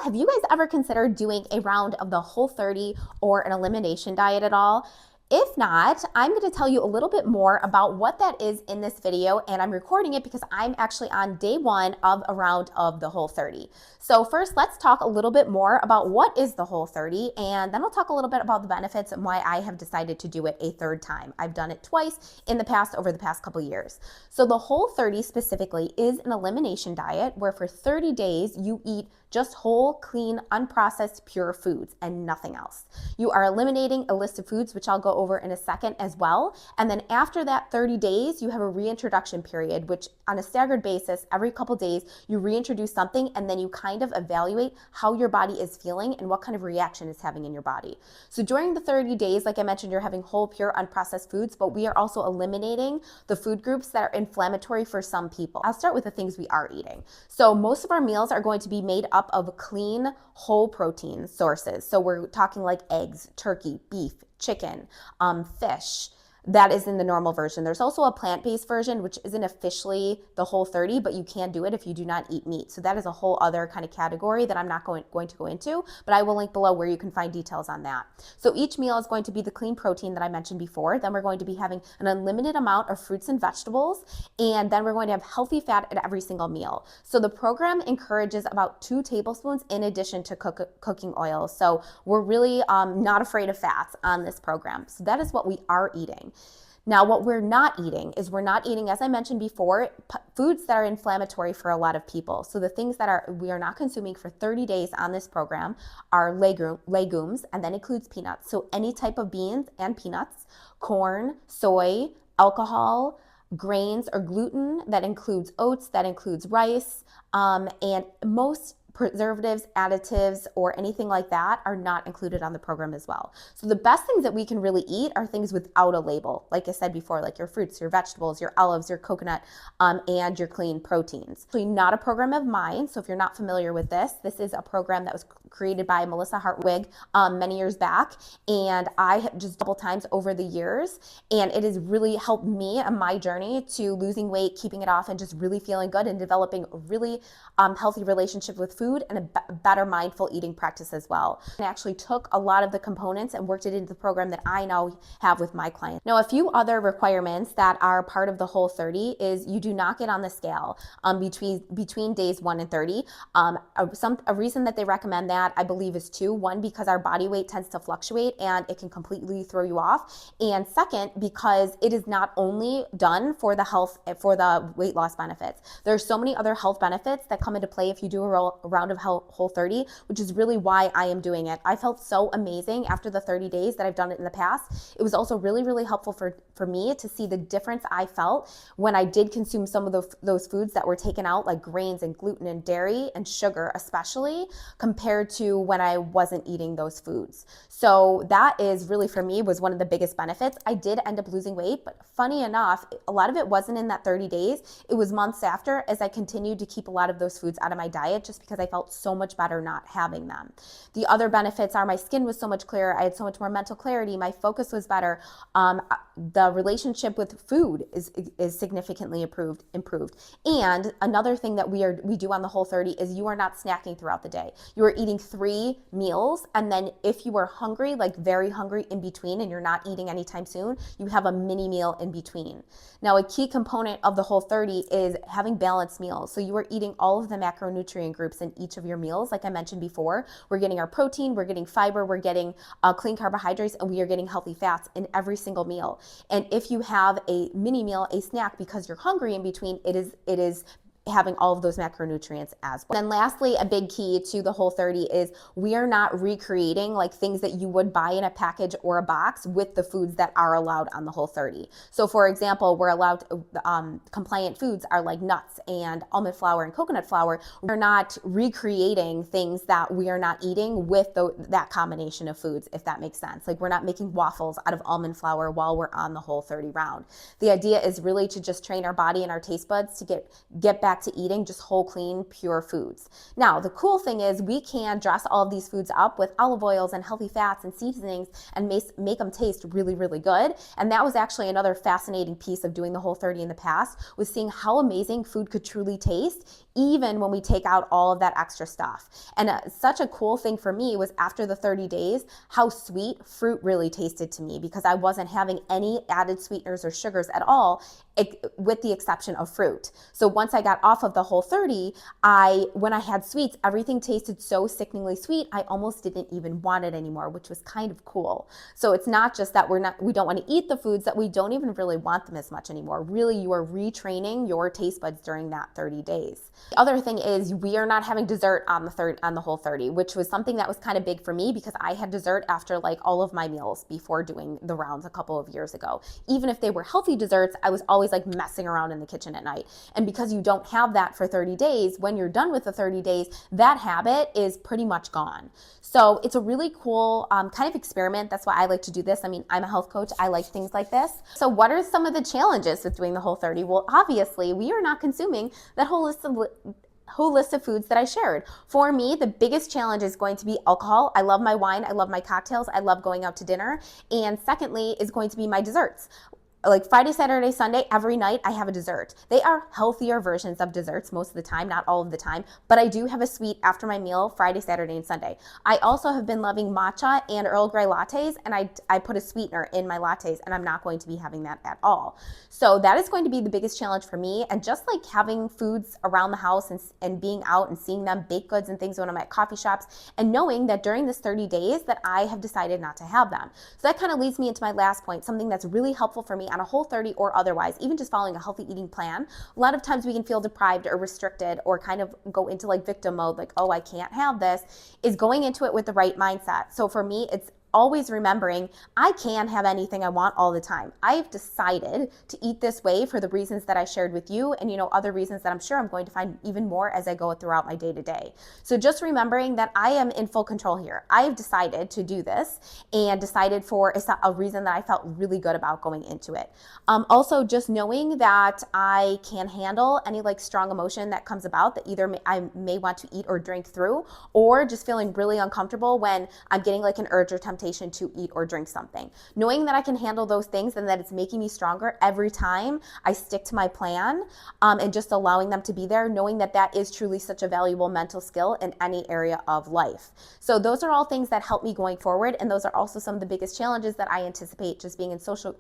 have you guys ever considered doing a round of the Whole30 or an elimination diet at all? If not, I'm going to tell you a little bit more about what that is in this video, and I'm recording it because I'm actually on day one of a round of the Whole30. So first, let's talk a little bit more about what is the Whole30, and then I'll talk a little bit about the benefits and why I have decided to do it a third time. I've done it twice in the past over the past couple years. So the Whole30 specifically is an elimination diet where for 30 days you eat just whole, clean, unprocessed, pure foods and nothing else. You are eliminating a list of foods, which I'll go over in a second as well. And then after that 30 days, you have a reintroduction period, which on a staggered basis, every couple days, you reintroduce something and then you kind of evaluate how your body is feeling and what kind of reaction it's having in your body. So during the 30 days, like I mentioned, you're having whole, pure, unprocessed foods, but we are also eliminating the food groups that are inflammatory for some people. I'll start with the things we are eating. So most of our meals are going to be made up of clean, whole protein sources. So we're talking like eggs, turkey, beef, chicken, fish. That is in the normal version. There's also a plant-based version, which isn't officially the Whole30, but you can do it if you do not eat meat. So that is a whole other kind of category that I'm not going to go into, but I will link below where you can find details on that. So each meal is going to be the clean protein that I mentioned before. Then we're going to be having an unlimited amount of fruits and vegetables, and then we're going to have healthy fat at every single meal. So the program encourages about 2 tablespoons in addition to cooking oil. So we're really not afraid of fats on this program. So that is what we are eating. Now, what we're not eating is we're not eating, as I mentioned before, foods that are inflammatory for a lot of people. So the things that we are not consuming for 30 days on this program are legumes, and that includes peanuts. So any type of beans and peanuts, corn, soy, alcohol, grains or gluten, that includes oats, that includes rice, and most preservatives, additives, or anything like that are not included on the program as well. So the best things that we can really eat are things without a label. Like I said before, like your fruits, your vegetables, your olives, your coconut, and your clean proteins. So not a program of mine. So if you're not familiar with this, this is a program that was created by Melissa Hartwig many years back. And I have just double times over the years. And it has really helped me on my journey to losing weight, keeping it off, and just really feeling good and developing a really healthy relationship with food and a better mindful eating practice as well. I actually took a lot of the components and worked it into the program that I now have with my clients. Now, a few other requirements that are part of the Whole30 is you do not get on the scale between days 1 and 30. A reason that they recommend that, I believe, is 2. 1, because our body weight tends to fluctuate and it can completely throw you off. And second, because it is not only done for the weight loss benefits. There's so many other health benefits that come into play if you do a round of Whole30, which is really why I am doing it. I felt so amazing after the 30 days that I've done it in the past. It was also really, really helpful for me to see the difference I felt when I did consume some of those foods that were taken out, like grains and gluten and dairy and sugar especially, compared to when I wasn't eating those foods. So that is really, for me, was one of the biggest benefits. I did end up losing weight, but funny enough, a lot of it wasn't in that 30 days. It was months after, as I continued to keep a lot of those foods out of my diet just because I felt so much better not having them. The other benefits are my skin was so much clearer. I had so much more mental clarity. My focus was better. The relationship with food is significantly improved. And another thing that we do on the Whole30 is you are not snacking throughout the day. You are eating 3 meals, and then if you are hungry, like very hungry in between, and you're not eating anytime soon, you have a mini meal in between. Now, a key component of the Whole30 is having balanced meals. So you are eating all of the macronutrient groups in each of your meals. Like I mentioned before, we're getting our protein, we're getting fiber, we're getting clean carbohydrates, and we are getting healthy fats in every single meal. And if you have a mini meal, a snack, because you're hungry in between, it is having all of those macronutrients as well. And then lastly, a big key to the Whole30 is we are not recreating like things that you would buy in a package or a box with the foods that are allowed on the Whole30. So for example, we're allowed compliant foods are like nuts and almond flour and coconut flour. We're not recreating things that we are not eating with that combination of foods, if that makes sense. Like we're not making waffles out of almond flour while we're on the Whole30 round. The idea is really to just train our body and our taste buds to get back back to eating just whole, clean, pure foods. Now, the cool thing is we can dress all of these foods up with olive oils and healthy fats and seasonings and make them taste really, really good. And that was actually another fascinating piece of doing the Whole30 in the past, was seeing how amazing food could truly taste even when we take out all of that extra stuff. And such a cool thing for me was after the 30 days, how sweet fruit really tasted to me, because I wasn't having any added sweeteners or sugars at all, with the exception of fruit. So once I got off of the Whole30, when I had sweets, everything tasted so sickeningly sweet, I almost didn't even want it anymore, which was kind of cool. So it's not just that we don't want to eat the foods, that we don't even really want them as much anymore. Really, you are retraining your taste buds during that 30 days. The other thing is we are not having dessert on the Whole30, which was something that was kind of big for me, because I had dessert after like all of my meals before doing the rounds a couple of years ago. Even if they were healthy desserts, I was always like messing around in the kitchen at night. And because you don't have that for 30 days, when you're done with the 30 days, that habit is pretty much gone. So it's a really cool kind of experiment. That's why I like to do this. I mean, I'm a health coach. I like things like this. So what are some of the challenges with doing the Whole30? Well, obviously, we are not consuming that whole list of foods that I shared. For me, the biggest challenge is going to be alcohol. I love my wine. I love my cocktails. I love going out to dinner. And secondly is going to be my desserts. Like Friday, Saturday, Sunday, every night I have a dessert. They are healthier versions of desserts most of the time, not all of the time, but I do have a sweet after my meal Friday, Saturday, and Sunday. I also have been loving matcha and Earl Grey lattes, and I put a sweetener in my lattes, and I'm not going to be having that at all. So that is going to be the biggest challenge for me, and just like having foods around the house and being out and seeing them, baked goods and things when I'm at coffee shops, and knowing that during this 30 days that I have decided not to have them. So that kind of leads me into my last point, something that's really helpful for me on a Whole30 or otherwise, even just following a healthy eating plan. A lot of times we can feel deprived or restricted or kind of go into like victim mode, like, oh, I can't have this, is going into it with the right mindset. So for me, it's always remembering I can have anything I want all the time. I've decided to eat this way for the reasons that I shared with you, and other reasons that I'm sure I'm going to find even more as I go throughout my day to day. So just remembering that I am in full control here. I've decided to do this and decided for a reason that I felt really good about going into it. Also just knowing that I can handle any like strong emotion that comes about that either I may want to eat or drink through, or just feeling really uncomfortable when I'm getting like an urge or temptation to eat or drink something. Knowing that I can handle those things and that it's making me stronger every time I stick to my plan, and just allowing them to be there, knowing that that is truly such a valuable mental skill in any area of life. So those are all things that help me going forward, and those are also some of the biggest challenges that I anticipate just being in social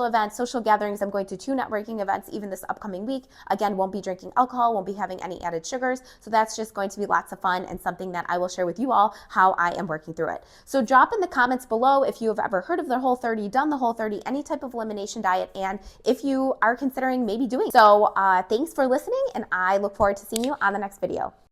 events, social gatherings. I'm going to 2 networking events even this upcoming week. Again, won't be drinking alcohol, won't be having any added sugars. So that's just going to be lots of fun and something that I will share with you all how I am working through it. So drop in the comments below if you have ever heard of the Whole30, done the Whole30, any type of elimination diet, and if you are considering maybe doing so. Thanks for listening, and I look forward to seeing you on the next video.